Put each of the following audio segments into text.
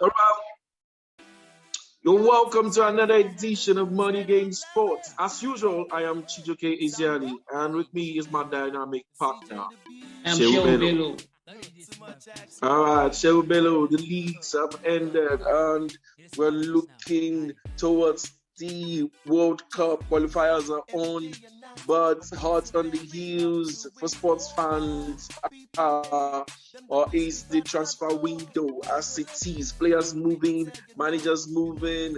All right, you're welcome to another edition of Money Game Sports. As usual, I am Chijoke Iziani, and with me is my dynamic partner, I'm Shehu Shehu Bello. Bello. All right, Shehu Bello, the leagues have ended, and we're looking towards the World Cup. Qualifiers are on, but hot on the heels for sports fans or is the transfer window as it is. Players moving, managers moving,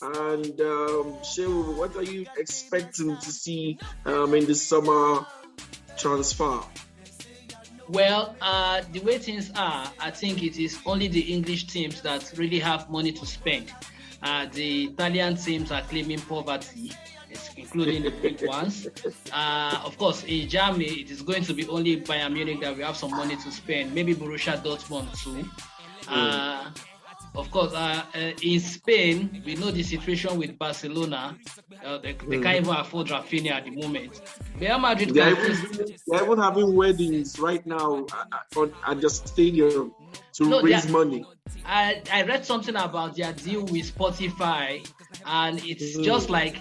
and Shehu, what are you expecting to see in the summer transfer? Well, the way things are, I think it is only the English teams that really have money to spend. The Italian teams are claiming poverty, including the big ones. Of course, in Germany, it is going to be only Bayern Munich that we have some money to spend. Maybe Borussia Dortmund too. Of course, in Spain, we know the situation with Barcelona. They can't even afford Rafinha at the moment. Real Madrid They're even having weddings right now at the stadium to raise money. I read something about their deal with Spotify, and it's just like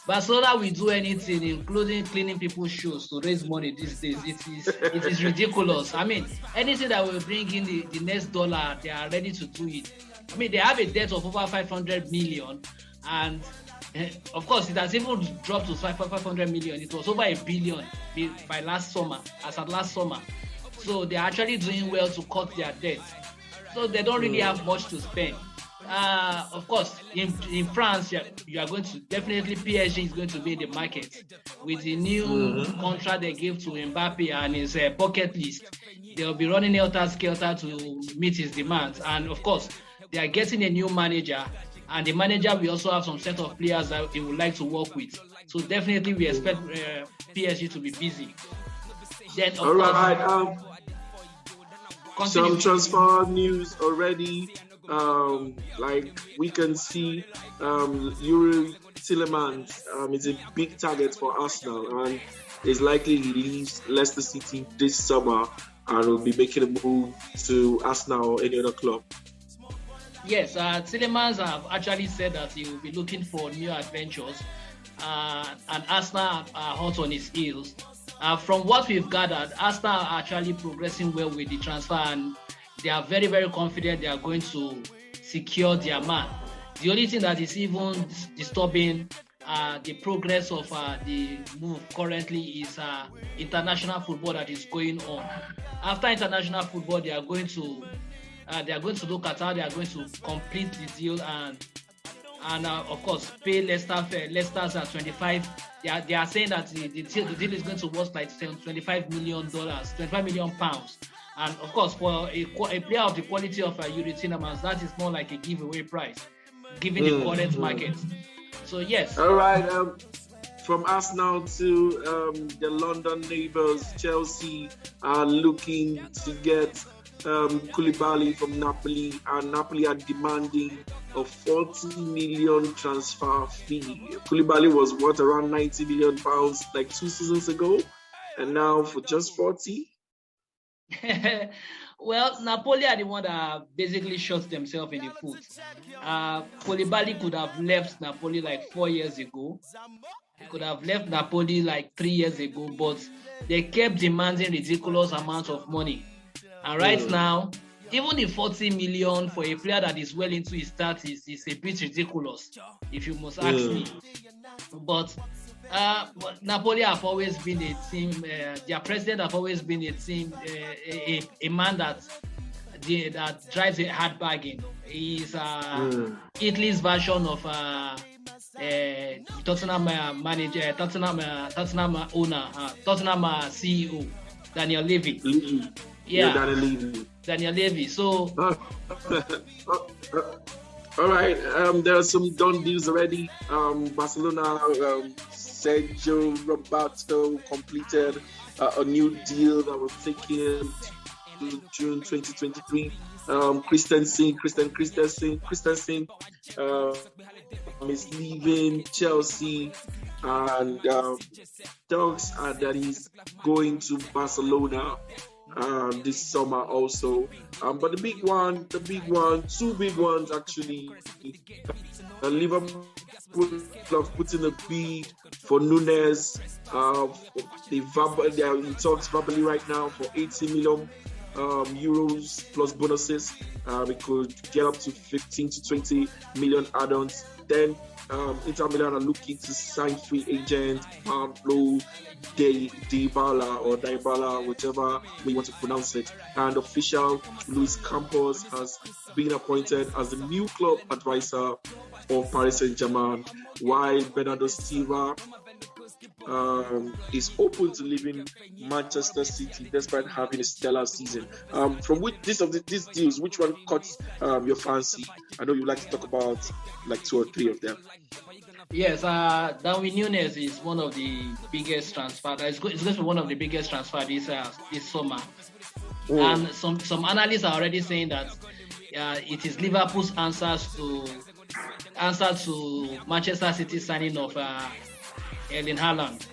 Barcelona will do anything, including cleaning people's shoes, to raise money these days. It is ridiculous. I mean, anything that will bring in the next dollar, they are ready to do it. I mean, they have a debt of over 500 million, and of course, it has even dropped to 500 million. It was over a billion by last summer, as at last summer. So they're actually doing well to cut their debt. So they don't really have much to spend. Of course, in France, you are going to definitely PSG is going to be in the market with the new contract they gave to Mbappe and his bucket list. They'll be running helter-skelter to meet his demands, and of course, they are getting a new manager, and the manager will also have some set of players that he would like to work with. So definitely, we expect PSG to be busy. Then, all right. Some transfer news already. Like we can see, Yuri Tillemans is a big target for Arsenal and is likely to leave Leicester City this summer and will be making a move to Arsenal or any other club. Yes, Tillemans have actually said that he will be looking for new adventures, and Arsenal are hot on his heels. From what we've gathered, Arsenal are actually progressing well with the transfer, and they are very, very confident they are going to secure their man. The only thing that is even disturbing the progress of the move currently is international football that is going on. After international football, they are going to look at how they are going to complete the deal and of course pay Leicester's at 25. They are saying that the deal is going to worth like $25 million, 25 million pounds. And of course, for a player of the quality of Yuri Tillemans, that is more like a giveaway price, given the current market. So yes. All right. From Arsenal to the London neighbours, Chelsea are looking to get Koulibaly from Napoli, and Napoli are demanding a 40 million transfer fee. Koulibaly was worth around 90 million pounds like 2 seasons ago, and now for just 40. Well, Napoli are the one that basically shot themselves in the foot. Koulibaly could have left Napoli like 4 years ago. He could have left Napoli like 3 years ago, but they kept demanding ridiculous amounts of money. And right now, even the 40 million for a player that is well into his 30s is a bit ridiculous, if you must ask me. But Napoli have always been a team. Their president have always been a team, a man that drives a hard bargain. He's Italy's version of Tottenham manager, Tottenham owner, Tottenham CEO, Daniel Levy. Yeah, Daniel Levy. So. All right. There are some done deals already. Barcelona, Sergio Roberto completed a new deal that was taken to June 2023. Christensen is leaving Chelsea, and talks are that he's going to Barcelona. this summer also. But the big one, two big ones actually. Liverpool have put in a bid for Nunes. They are in talks verbally right now for 80 million euros plus bonuses. It could get up to 15 to 20 million add-ons. Then Inter Milan are looking to sign free agent Pablo Dybala or Dybala, whichever we want to pronounce it. And official Luis Campos has been appointed as the new club advisor of Paris Saint-Germain, while Bernardo Silva is open to leaving Manchester City despite having a stellar season. From these deals, which one caught your fancy? I know you like to talk about like 2 or 3 of them. Yes, Darwin Núñez is one of the biggest transfer. It's going to be one of the biggest transfer this summer. And some analysts are already saying that it is Liverpool's answer to Manchester City signing of Erling Haaland.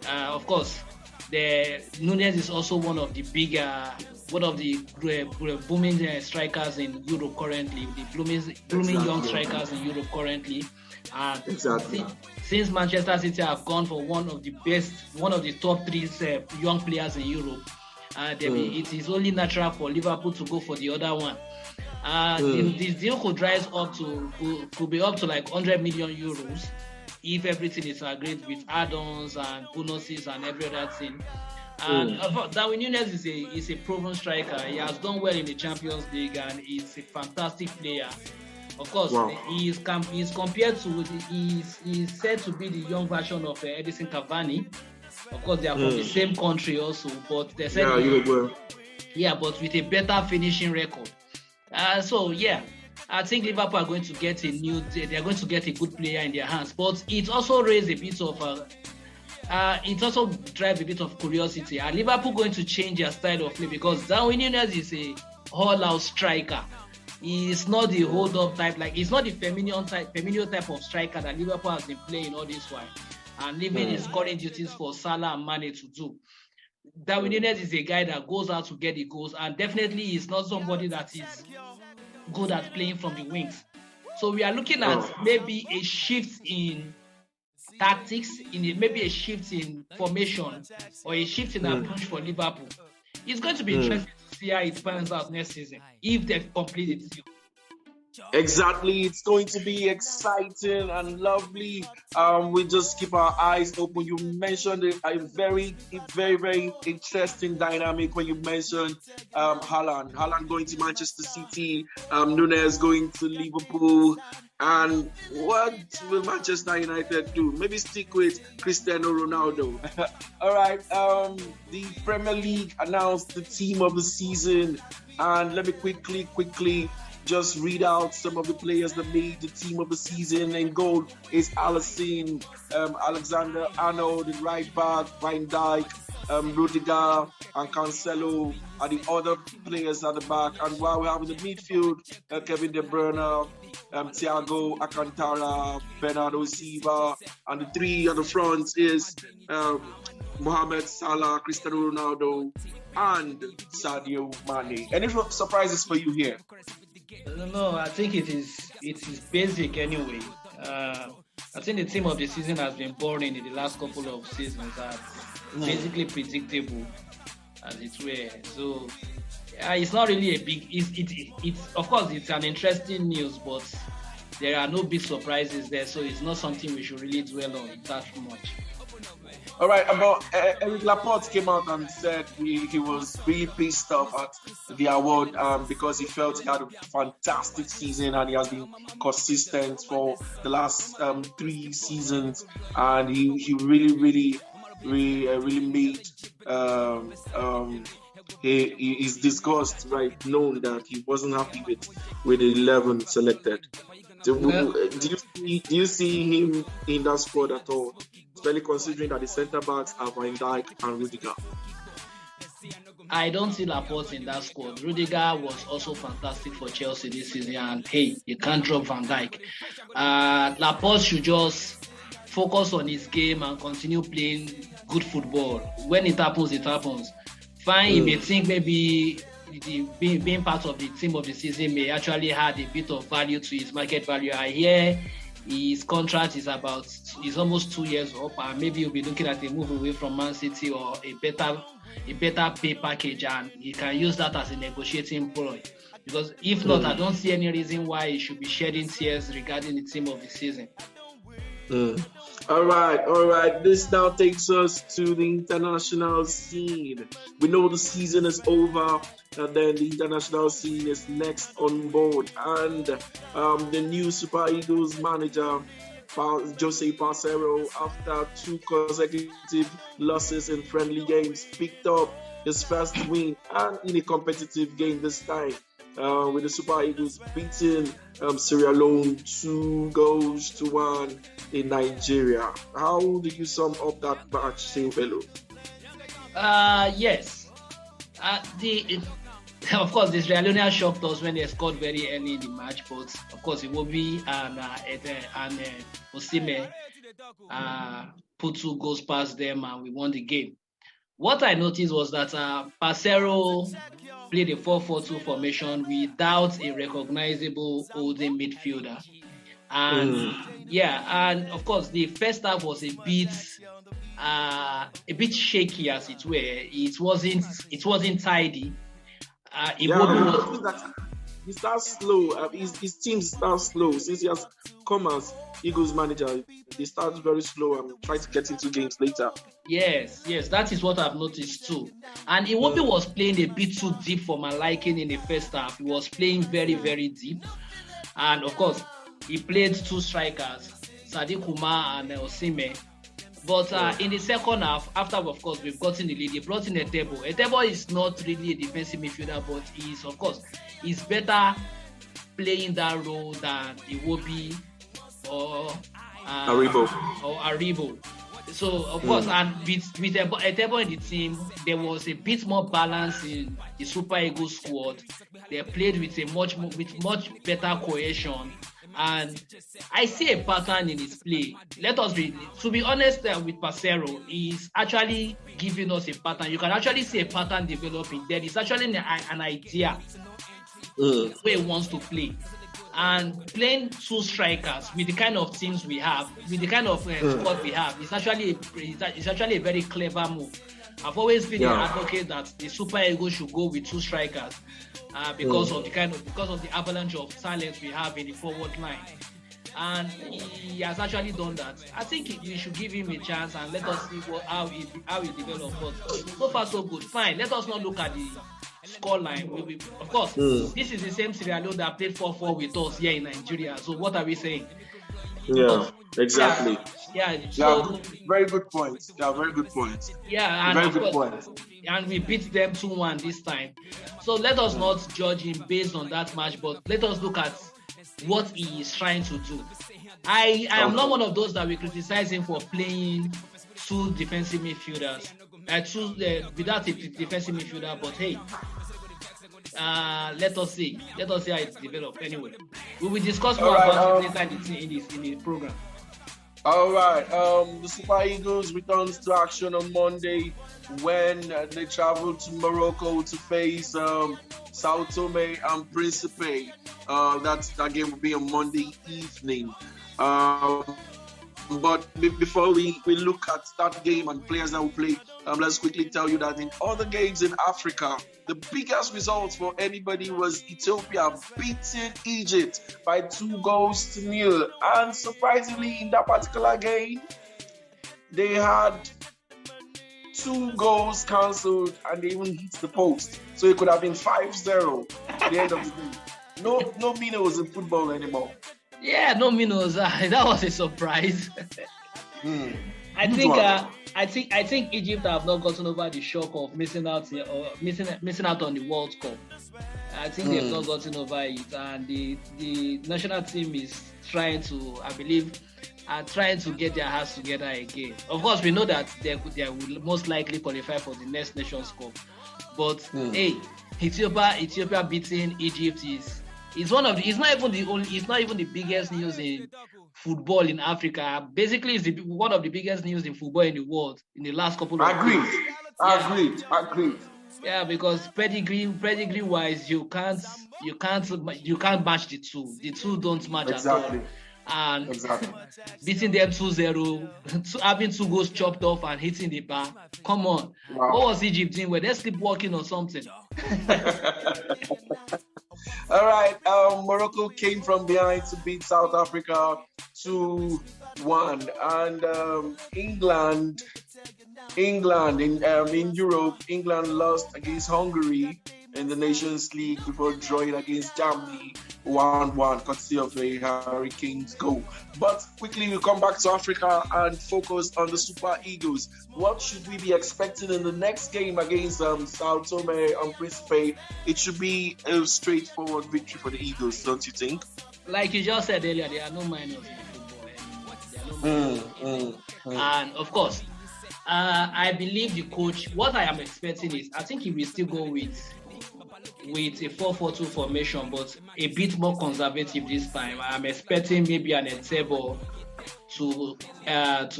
Of course, the Núñez is also one of the booming strikers in Europe currently, the blooming young strikers in Europe currently. And since Manchester City have gone for one of the top 3 young players in Europe, it is only natural for Liverpool to go for the other one. The deal could be up to like 100 million euros if everything is agreed with add-ons and bonuses and every other thing. And Darwin Núñez is a proven striker. He has done well in the Champions League and he's a fantastic player. Of course, he's said to be the young version of Edison Cavani. Of course, they are from the same country also, but they said but with a better finishing record. I think Liverpool are going to get they're going to get a good player in their hands. But it also raised a bit of it also drives a bit of curiosity. Are Liverpool going to change their style of play? Because Darwin Núñez is a all-out striker. He's not the hold-up type, like he's not the Firmino type of striker that Liverpool has been playing all this while and leaving his scoring duties for Salah and Mane to do. Darwin Núñez is a guy that goes out to get the goals, and definitely he's not somebody that is good at playing from the wings. So we are looking at maybe a shift in tactics, maybe a shift in formation or a shift in approach for Liverpool. It's going to be interesting to see how it pans out next season if they've completed it. Exactly, it's going to be exciting and lovely. We just keep our eyes open. You mentioned a very, very interesting dynamic when you mentioned Haaland going to Manchester City, Núñez going to Liverpool. And what will Manchester United do? Maybe stick with Cristiano Ronaldo. All right. The Premier League announced the team of the season, and let me quickly just read out some of the players that made the team of the season. In goal is Alisson, Alexander-Arnold in right back, Van Dijk, Rudiger and Cancelo are the other players at the back. And while we have in the midfield, Kevin De Bruyne, Thiago Alcantara, Bernardo Silva, and the 3 at the front is Mohamed Salah, Cristiano Ronaldo, and Sadio Mane. Any surprises for you here? No, I think it is basic anyway. I think the team of the season has been boring in the last couple of seasons. Basically predictable as it were. So it's not really a big. It's of course it's an interesting news, but there are no big surprises there. So it's not something we should really dwell on that much. All right, Eric Laporte came out and said he was really pissed off at the award because he felt he had a fantastic season and he has been consistent for the last 3 seasons, and he really made his disgust known that he wasn't happy with the 11 selected. So, do you see him in that squad at all? Especially considering that the centre backs are Van Dijk and Rudiger. I don't see Laporte in that squad. Rudiger was also fantastic for Chelsea this season, and hey, you can't drop Van Dijk. Laporte should just focus on his game and continue playing good football. When it happens, it happens. Fine, you may think maybe being part of the team of the season may actually add a bit of value to his market value. I hear his contract is almost 2 years up, and maybe you'll be looking at a move away from Man City or a better pay package, and he can use that as a negotiating ploy. Because if not, I don't see any reason why he should be shedding tears regarding the team of the season. All right. This now takes us to the international scene. We know the season is over, and then the international scene is next on board. And the new Super Eagles manager, Jose Parceiro, after 2 consecutive losses in friendly games, picked up his first win, and in a competitive game this time, with the Super Eagles beating Sierra Leone 2-1 in Nigeria. How do you sum up that match, Seubelo? Yes. Of course, the Sierra Leone shocked us when they scored very early in the match, but of course, Iwobi and Osimhen put 2 goals past them, and we won the game. What I noticed was that Parceiro played a 4-4-2 formation without a recognizable holding midfielder. And and of course the first half was a bit shaky, as it were. It wasn't tidy. He starts slow. His team starts slow. Since he has come as Eagles manager, they start very slow and try to get into games later. Yes, that is what I've noticed too. And Iwobi was playing a bit too deep for my liking in the first half. He was playing very, very deep. And of course, he played 2 strikers, Sadiq Umar and Osimhen. But in the second half, after of course we've gotten the lead, he brought in Etebo. Etebo is not really a defensive midfielder, but he's better playing that role than Iwobi or Aribo. So of course, and with Etebo in the team, there was a bit more balance in the Super Eagles squad. They played with much better cohesion. And I see a pattern in his play. To be honest with Parceiro, he's actually giving us a pattern. You can actually see a pattern developing. There is actually an idea where he wants to play. And playing 2 strikers with the kind of teams we have, with the kind of squad we have, it's actually a very clever move. I've always been an advocate that the Super Eagles should go with 2 strikers. Because of the avalanche of talent we have in the forward line, and he has actually done that. I think we should give him a chance and let us see how he develops. But so far so good. Fine. Let us not look at the scoreline. Of course, this is the same Sierra Leone that played 4-4 with us here in Nigeria. So what are we saying? Yeah, exactly. So, very good points. Very good points. Yeah, and very good points. And we beat them 2-1 this time. So let us not judge him based on that match, but let us look at what he is trying to do. I am not one of those that we criticize him for playing 2 defensive midfielders, without a defensive midfielder. But hey, let us see how it develops. Anyway, we will discuss more about it later in the program. All right. The Super Eagles returns to action on Monday when they travel to Morocco to face Sao Tome and Principe. That game will be on Monday evening. But before we look at that game and players that will play, let's quickly tell you that in other games in Africa, the biggest result for anybody was Ethiopia beating Egypt by 2-0. And surprisingly, in that particular game, they had 2 goals cancelled and they even hit the post. So it could have been 5-0 at the end of the game. No minnows in football anymore. Yeah, no minnows. That was a surprise. I think Egypt have not gotten over the shock of missing out on the World Cup. I think they've not gotten over it, and the national team is trying to get their hearts together again. Of course, we know that they will most likely qualify for the next Nations Cup, but hey, Ethiopia beating Egypt it's not even the biggest news in football in Africa. Basically, it's one of the biggest news in football in the world in the last couple of years. Agreed. Yeah, because pedigree wise, you can't match the two. The two don't match at all. Exactly. And Exactly. beating them 2-0, having 2 goals chopped off and hitting the bar. Come on. Wow. What was Egypt doing? Were they sleepwalking or something? All right. Morocco came from behind to beat South Africa 2-1, and England in Europe, England lost against Hungary in the Nations League before drawing against Germany 1-1, courtesy of a Hurricanes goal. But quickly, we'll come back to Africa and focus on the Super Eagles. What should we be expecting in the next game against Sao Tome and Principe? It should be a straightforward victory for the Eagles, don't you think? Like you just said earlier, there are no minors in football anymore. There are no minors. And of course, I believe the coach, what I am expecting is, I think he will still go with a 4-4-2 formation, but a bit more conservative this time. I'm expecting maybe an Etebo to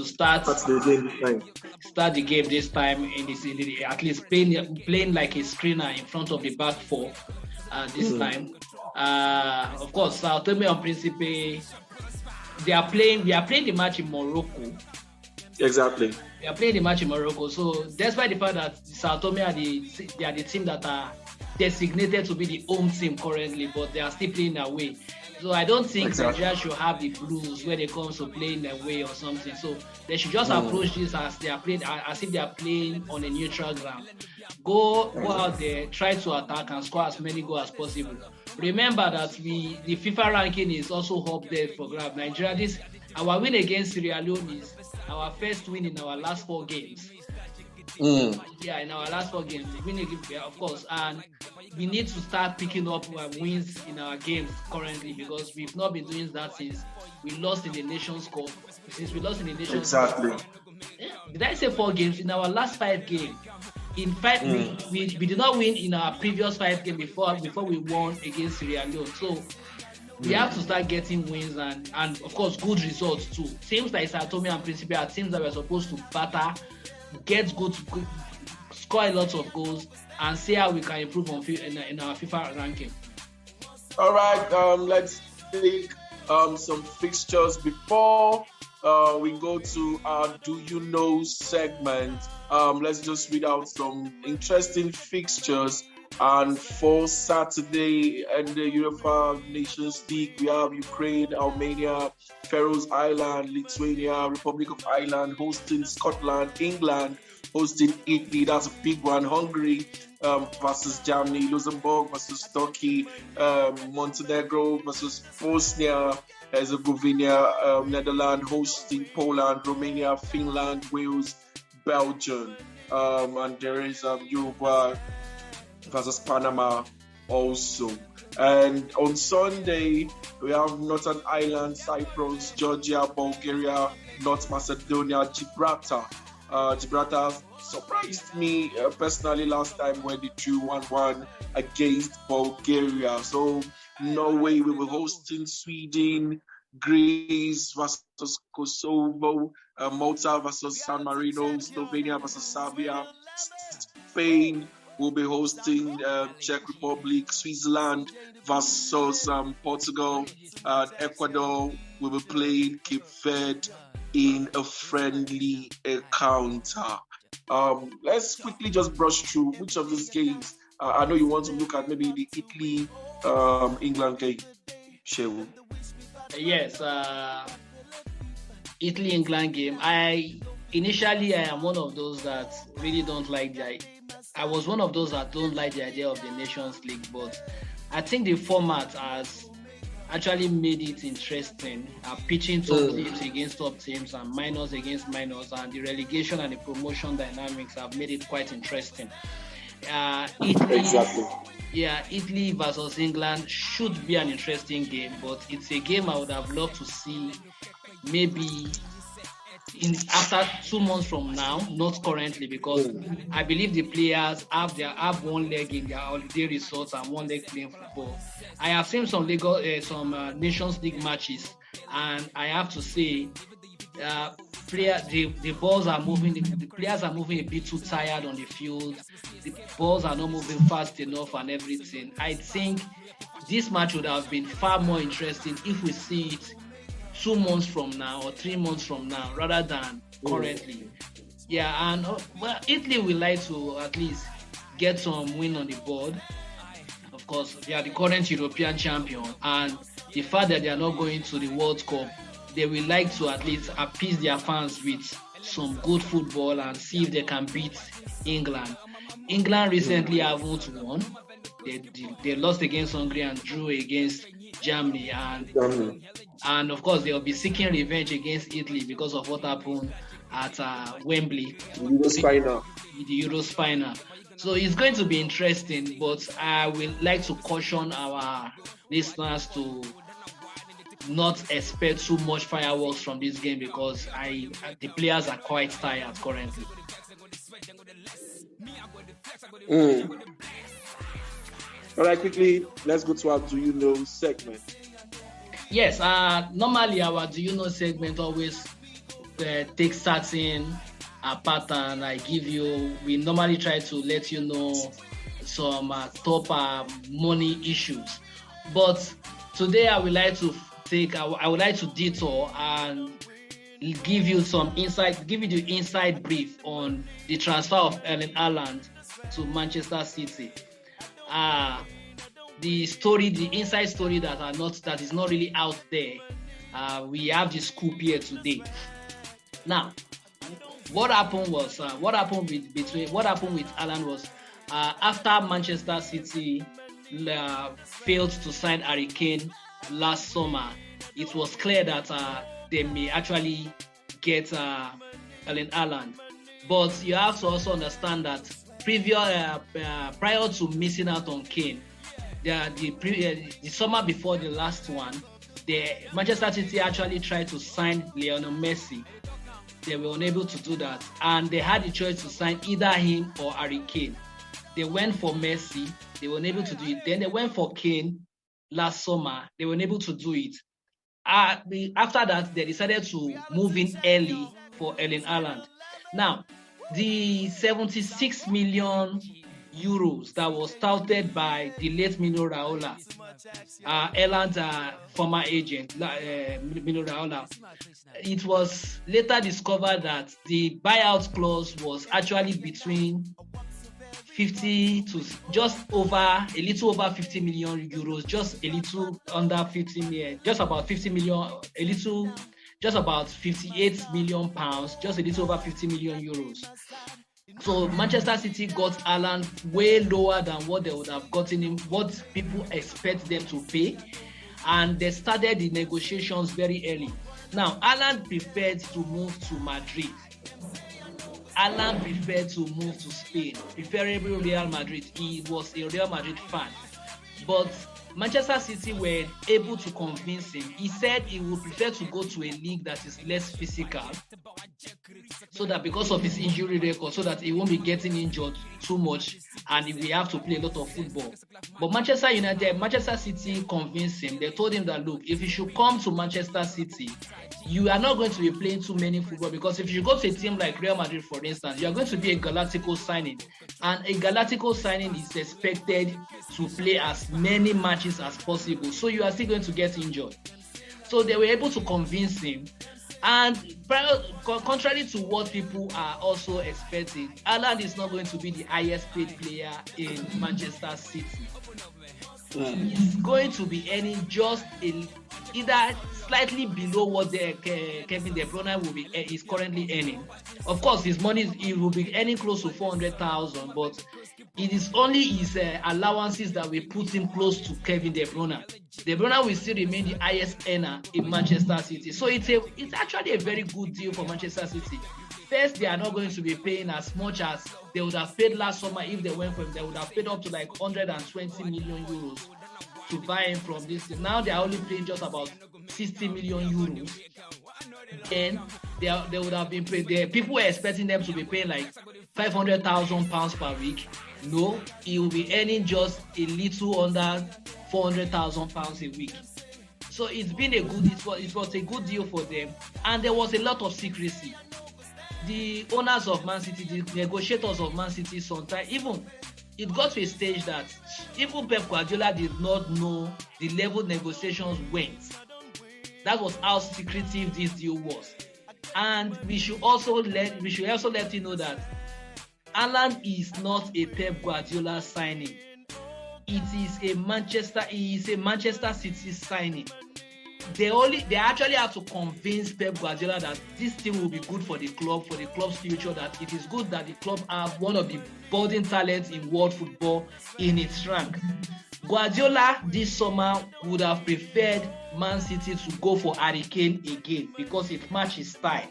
start the game this time at least playing like a screener in front of the back four this time. Of course, Sao Tome and Principe, we are playing the match in Morocco. Exactly. We are playing the match in Morocco, so despite the fact that Sao Tome are the team that are designated to be the home team currently, but they are still playing away. So I don't think Nigeria should have the blues when it comes to playing away or something. So they should just approach this as if they are playing on a neutral ground. Go out there, try to attack and score as many goals as possible. Remember that the FIFA ranking is also up there for grab. Nigeria, our win against Sierra Leone is our first win in our last 4 games. Yeah, in our last 4 games, of course, and we need to start picking up wins in our games currently, because we've not been doing that since we lost in the Nations Cup. Exactly. Did I say 4 games? In our last 5 games. In fact, we did not win in our previous 5 games before we won against Sierra Leone. So we have to start getting wins and of course good results too. Teams like Sao Tome and Principe are teams that we're supposed to batter, get good, score a lot of goals, and see how we can improve in our FIFA ranking. All right, let's take some fixtures before we go to our Do You Know segment. Let's just read out some interesting fixtures. And for Saturday and the UEFA Nations League, we have Ukraine, Armenia, Faroes Island, Lithuania, Republic of Ireland hosting Scotland, England hosting Italy. That's a big one. Hungary versus Germany, Luxembourg versus Turkey, Montenegro versus Bosnia Herzegovina, Netherlands hosting Poland, Romania, Finland, Wales, Belgium, and there is Uruguay versus Panama also. And on Sunday, we have Northern Ireland, Cyprus, Georgia, Bulgaria, North Macedonia, Gibraltar. Gibraltar surprised me personally last time when they drew 1-1 against Bulgaria. So Norway, we were hosting Sweden, Greece versus Kosovo, Malta versus San Marino, Slovenia versus Serbia, Spain will be hosting Czech Republic, Switzerland versus Portugal, and Ecuador will be playing Cape Verde in a friendly encounter. Let's quickly just brush through which of these games. I know you want to look at maybe the Italy England game, Shehu. Yes, Italy England game. I am one of those that really don't like I was one of those that don't like the idea of the Nations League, but I think the format has actually made it interesting. Pitching top teams against top teams and minors against minors, and the relegation and the promotion dynamics have made it quite interesting. Italy versus England should be an interesting game, but it's a game I would have loved to see maybe after 2 months from now, not currently, because I believe the players have 1 leg in their holiday resorts and 1 leg playing football. I have seen some Nations League matches, and I have to say The balls are moving. The players are moving a bit too tired on the field. The balls are not moving fast enough and everything. I think this match would have been far more interesting if we see it 2 months from now or 3 months from now rather than currently. Yeah, and well, Italy would like to at least get some win on the board. Of course, they are the current European champion, and the fact that they are not going to the World Cup, they will like to at least appease their fans with some good football and see if they can beat England. England recently haven't won. They lost against Hungary and drew against Germany, and of course they'll be seeking revenge against Italy because of what happened at Wembley, the Euros final. So it's going to be interesting, but I would like to caution our listeners to not expect too much fireworks from this game because the players are quite tired currently. All right, quickly, let's go to our Do You Know segment. Yes, normally our Do You Know segment always takes certain pattern. We normally try to let you know some top money issues. But today I would like to detour and give you the inside brief on the transfer of Erling Haaland to Manchester City. The inside story that is not really out there. We have the scoop here today. Now, what happened with Haaland was after Manchester City failed to sign Harry Kane last summer, it was clear that they may actually get Erling Haaland. But you have to also understand that prior to missing out on Kane, the summer before the last one, the Manchester City actually tried to sign Lionel Messi. They were unable to do that, and they had the choice to sign either him or Harry Kane. They went for Messi, they were unable to do it. Then they went for Kane last summer, they were unable to do it. After that, they decided to move in early for Erling Haaland. Now, the 76 million euros that was touted by the late Mino Raiola, Haaland's former agent, Mino Raiola, it was later discovered that the buyout clause was actually between 50 to just a little over 50 million euros, just a little under 50 million, just about 50 million, just about 58 million pounds, just a little over 50 million euros. So Manchester City got Haaland way lower than what they would have gotten him, what people expect them to pay, and they started the negotiations very early. Now, Haaland preferred to move to Madrid. Haaland preferred to move to Spain, preferably Real Madrid. He was a Real Madrid fan. But Manchester City were able to convince him. He said he would prefer to go to a league that is less physical, so that because of his injury record, so that he won't be getting injured too much and we have to play a lot of football. But Manchester City convinced him. They told him that, look, if you should come to Manchester City, you are not going to be playing too many football, because if you go to a team like Real Madrid, for instance, you are going to be a Galactico signing, and a Galactico signing is expected to play as many matches as possible, so you are still going to get injured. So they were able to convince him, and contrary to what people are also expecting, Haaland is not going to be the highest paid player in Manchester City. He's going to be earning just either slightly below what Kevin De Bruyne is currently earning. Of course, he will be earning close to 400,000, but it is only his allowances that will put him close to Kevin De Bruyne. De Bruyne will still remain the highest earner in Manchester City. So it's actually a very good deal for Manchester City. First, they are not going to be paying as much as they would have paid last summer if they went for him. They would have paid up to like 120 million euros to buy him from this. Now they are only paying just about 60 million euros. Then they would have been paid. People were expecting them to be paying like 500,000 pounds per week. No, he will be earning just a little under 400,000 pounds a week. So it's been a good, it was a good deal for them, and there was a lot of secrecy. The owners of Man City, the negotiators of Man City, sometimes even it got to a stage that even Pep Guardiola did not know the level negotiations went. That was how secretive this deal was. And we should also let you know that Haaland is not a Pep Guardiola signing. It is a Manchester City signing. They actually have to convince Pep Guardiola that this thing will be good for the club's future, that it is good that the club have one of the budding talents in world football in its rank. Guardiola this summer would have preferred Man City to go for Harry Kane again because it matches his style.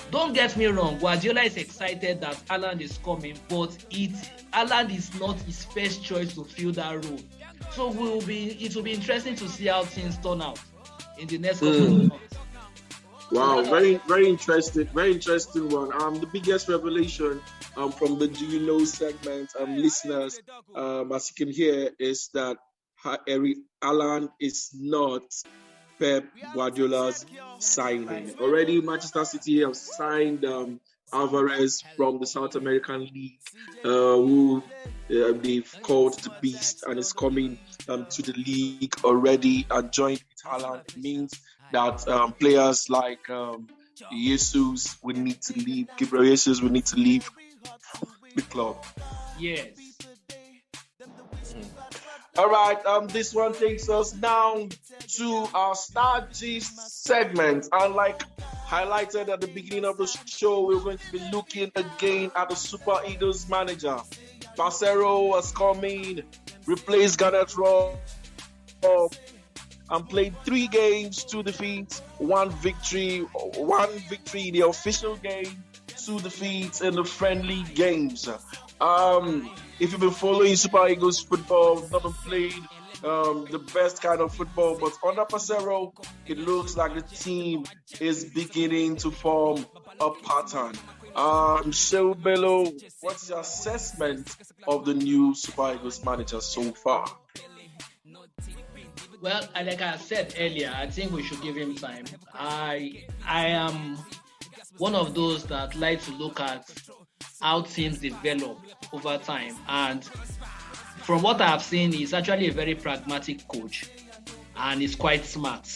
Don't get me wrong, Guardiola is excited that Haaland is coming, but Haaland is not his first choice to fill that role. So it will be interesting to see how things turn out in the next couple of months. Wow, very, very interesting one. The biggest revelation from the Do You Know segment, listeners, as you can hear, is that Erling Haaland is not Pep Guardiola's signing. Already, Manchester City have signed Alvarez from the South American League, who they've called the Beast, and is coming to the league already and joined with Haaland. It means that players like Jesus will need to leave. Gabriel Jesus will need to leave the club. Yes. All right. This one takes us down to our Star Gist segment, and like highlighted at the beginning of the show, we're going to be looking again at the Super Eagles manager. Parceiro has come in, replaced Garnet Rowe, and played 3 games, 2 defeats, 1 victory in the official game, 2 defeats in the friendly games. If you've been following Super Eagles football, not been played the best kind of football, but under Parceiro, it looks like the team is beginning to form a pattern. Shehu Bello, what's your assessment of the new Super Eagles manager so far? Well, like I said earlier, I think we should give him time. I am one of those that like to look at how teams develop over time, and from what I have seen, he's actually a very pragmatic coach, and he's quite smart.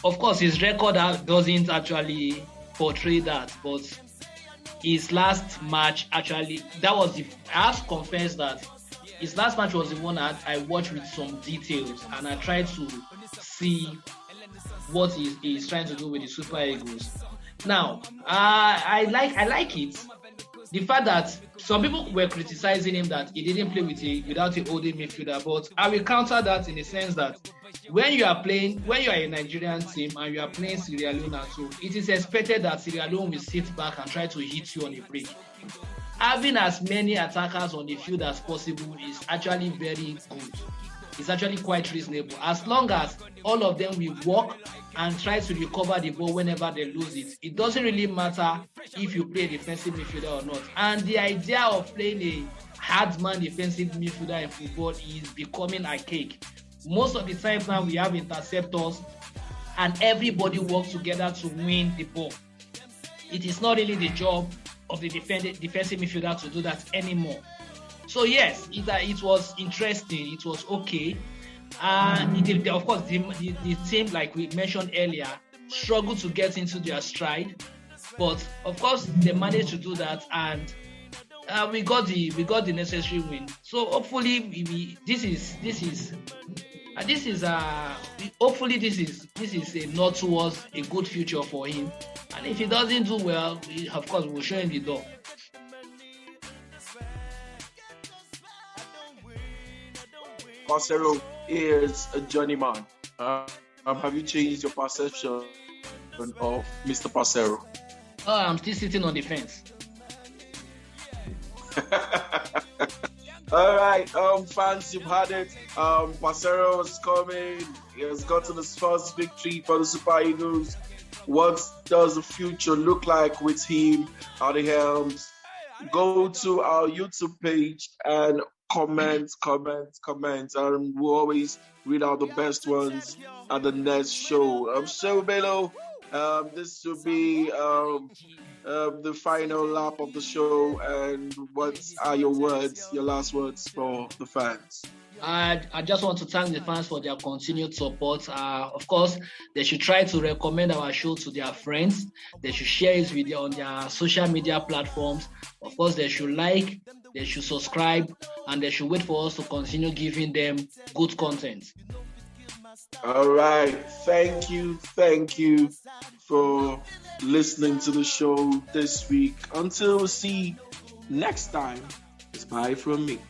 Of course, his record doesn't actually portray that, but his last match actually, I have to confess that his last match was the one that I watched with some details, and I tried to see what he's trying to do with the Super Eagles. Now, I like it. The fact that some people were criticizing him that he didn't play without a holding midfielder, but I will counter that in the sense that when you are a Nigerian team and you are playing Sierra Leone, so it is expected that Sierra Leone will sit back and try to hit you on a break. Having as many attackers on the field as possible is actually very good. It's actually quite reasonable, as long as all of them will work and try to recover the ball whenever they lose it. It doesn't really matter if you play a defensive midfielder or not. And the idea of playing a hard man defensive midfielder in football is becoming archaic. Most of the times now we have interceptors and everybody works together to win the ball. It is not really the job of the defensive midfielder to do that anymore. So yes, it was interesting. It was okay. Of course, the team, like we mentioned earlier, struggled to get into their stride, but of course they managed to do that, and we got the necessary win. So hopefully, hopefully this is a nod towards a good future for him. And if he doesn't do well, of course we'll show him the door. Parceiro is a journeyman. Have you changed your perception of Mr. Parceiro? Oh, I'm still sitting on the fence. All right, fans, you've had it. Parceiro is coming. He has gotten his first victory for the Super Eagles. What does the future look like with him at the helms? Go to our YouTube page and comment. We'll always read out the best ones at the next show. Shehu Bello, this will be the final lap of the show. And what are your last words for the fans? I just want to thank the fans for their continued support. Of course, they should try to recommend our show to their friends. They should share it on their social media platforms. Of course, they should like, they should subscribe, and they should wait for us to continue giving them good content. All right. Thank you for listening to the show this week. Until we see next time, it's bye from me.